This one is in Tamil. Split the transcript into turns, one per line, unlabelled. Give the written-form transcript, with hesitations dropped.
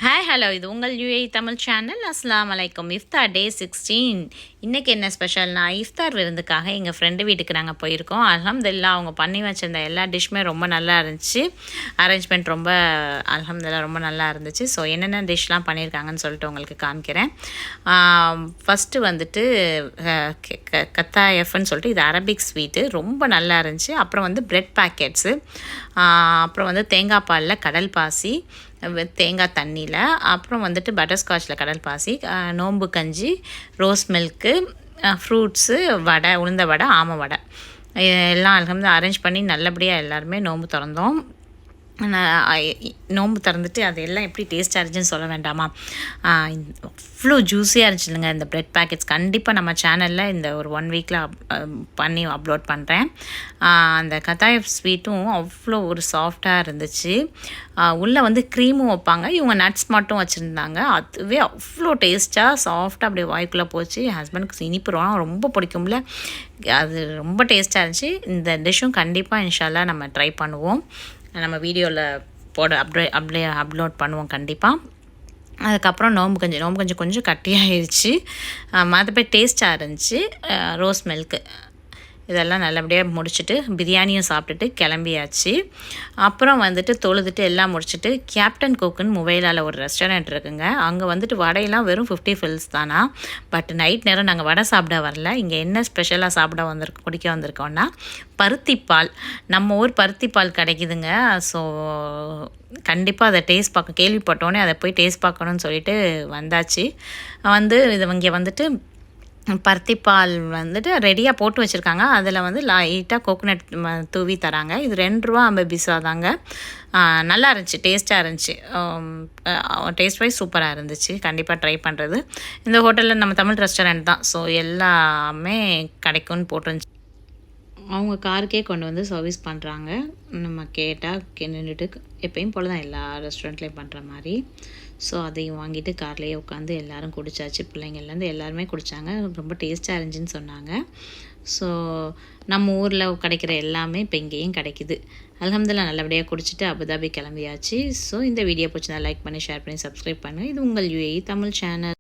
ஹாய் ஹலோ இது உங்கள் யூஏ தமிழ் சேனல். அஸ்ஸலாமு அலைக்கும். இஃப்தார் டே 16. இன்றைக்கி என்ன ஸ்பெஷல்னா, இஃப்தார் விருந்துக்காக எங்கள் ஃப்ரெண்டு வீட்டுக்கு நாங்கள் போயிருக்கோம். அல்ஹம்துலில்லாஹ் அவங்க பண்ணி வச்சிருந்த எல்லா டிஷ்ஷுமே ரொம்ப நல்லா இருந்துச்சு. அரேஞ்ச்மெண்ட் ரொம்ப அல்ஹம்துலில்லாஹ் ரொம்ப நல்லா இருந்துச்சு. ஸோ என்னென்ன டிஷ்லாம் பண்ணியிருக்காங்கன்னு சொல்லிட்டு உங்களுக்கு காமிக்கிறேன். ஃபஸ்ட்டு வந்துட்டு கத்தாயஃப்னு சொல்லிட்டு இது அரபிக் ஸ்வீட்டு ரொம்ப நல்லா இருந்துச்சு. அப்புறம் வந்து பிரெட் பேக்கெட்ஸு, அப்புறம் வந்து தேங்காய் பாலில் கடல் பாசி, தேங்காய் தண்ணியில், அப்புறம் வந்துட்டு பட்டர்ஸ்காட்சில் கடல் பாசி, நோம்பு கஞ்சி, ரோஸ் மில்க்கு, ஃப்ரூட்ஸு, வடை, உளுந்த வடை, ஆம வடை எல்லாம் அல்ஹம்துலில்லாஹ் அரேஞ்ச் பண்ணி நல்லபடியாக எல்லாருமே நோம்பு திறந்தோம். நோம்பு திறந்துட்டு அது எல்லாம் எப்படி டேஸ்ட்டாக இருந்துச்சுன்னு சொல்ல வேண்டாமா? அவ்வளோ ஜூஸியாக இருந்துச்சு இல்லைங்க இந்த ப்ரெட் பேக்கெட்ஸ். கண்டிப்பாக நம்ம சேனலில் இந்த ஒரு 1 வீக்கில் பண்ணி அப்லோட் பண்ணுறேன். அந்த கத்தாய ஸ்வீட்டும் அவ்வளோ ஒரு சாஃப்டாக இருந்துச்சு. உள்ளே வந்து க்ரீமும் வைப்பாங்க, இவங்க நட்ஸ் மட்டும் வச்சுருந்தாங்க. அதுவே அவ்வளோ டேஸ்ட்டாக சாஃப்டாக அப்படியே வாய்க்குள்ளே போச்சு. என் ஹஸ்பண்டுக்கு இனிப்பு ரொம்ப பிடிக்கும்ல, அது ரொம்ப டேஸ்ட்டாக இருந்துச்சு. இந்த டிஷ்ஷும் கண்டிப்பாக இன்ஷா அல்லாஹ் நம்ம ட்ரை பண்ணுவோம். நம்ம வீடியோவில் அப்லோட் பண்ணுவோம் கண்டிப்பாக. அதுக்கப்புறம் நோம்பு கஞ்சி கொஞ்சம் கட்டியாகிடுச்சு. மற்றபடி டேஸ்ட்டாக இருந்துச்சு. ரோஸ் மில்க்கு இதெல்லாம் நல்லபடியாக முடிச்சுட்டு பிரியாணியும் சாப்பிட்டுட்டு கிளம்பியாச்சு. அப்புறம் வந்துட்டு தொழுதுட்டு எல்லாம் முடிச்சுட்டு கேப்டன் குக்குன்னு மொபைலால் ஒரு ரெஸ்டாரண்ட் இருக்குங்க. அங்கே வந்துட்டு வடையெல்லாம் வெறும் 50 ஃபில்ஸ் தானா. பட் நைட் நேரம் நாங்கள் வடை சாப்பிட வரல. இங்கே என்ன ஸ்பெஷலாக குடிக்க வந்திருக்கோன்னா பருத்திப்பால். நம்ம ஊர் பருத்திப்பால் கிடைக்குதுங்க. ஸோ கண்டிப்பாக அதை டேஸ்ட் கேள்விப்பட்டோன்னே அதை போய் டேஸ்ட் பார்க்கணுன்னு சொல்லிட்டு வந்தாச்சு. இங்கே வந்துட்டு பருத்திப்பால் வந்துட்டு ரெடியாக போட்டு வச்சுருக்காங்க. அதில் வந்து லைட்டாக கோகோனட் தூவி தராங்க. இது ₹2.50 தாங்க. நல்லா இருந்துச்சு, டேஸ்ட்டாக இருந்துச்சு. டேஸ்ட் வைஸ் சூப்பராக இருந்துச்சு. கண்டிப்பாக ட்ரை பண்ணுறது. இந்த ஹோட்டலில் நம்ம தமிழ் ரெஸ்டாரண்ட் தான், ஸோ எல்லாமே கிடைக்கும்னு போட்டுருந்துச்சு. அவங்க காருக்கே கொண்டு வந்து சர்வீஸ் பண்ணுறாங்க. நம்ம கேட்டால் நின்றுட்டு எப்பயும் போல் தான் எல்லா ரெஸ்டாரண்ட்லேயும் பண்ணுற மாதிரி. ஸோ அதையும் வாங்கிட்டு கார்லேயே உட்காந்து எல்லோரும் குடித்தாச்சு. பிள்ளைங்கள்லேருந்து எல்லாருமே குடித்தாங்க. ரொம்ப டேஸ்ட்டாக இருந்துச்சுன்னு சொன்னாங்க. ஸோ நம்ம ஊரில் கிடைக்கிற எல்லாமே இப்போ இங்கேயும் கிடைக்கிது. அல்ஹம்துலில்லாஹ் நல்லபடியாக குடிச்சிட்டு அபுதாபி கிளம்பியாச்சு. ஸோ இந்த வீடியோ பிடிச்சிருந்தா லைக் பண்ணி, ஷேர் பண்ணி, சப்ஸ்கிரைப் பண்ணுங்கள். இது உங்கள் யூஏஇ தமிழ் சேனல்.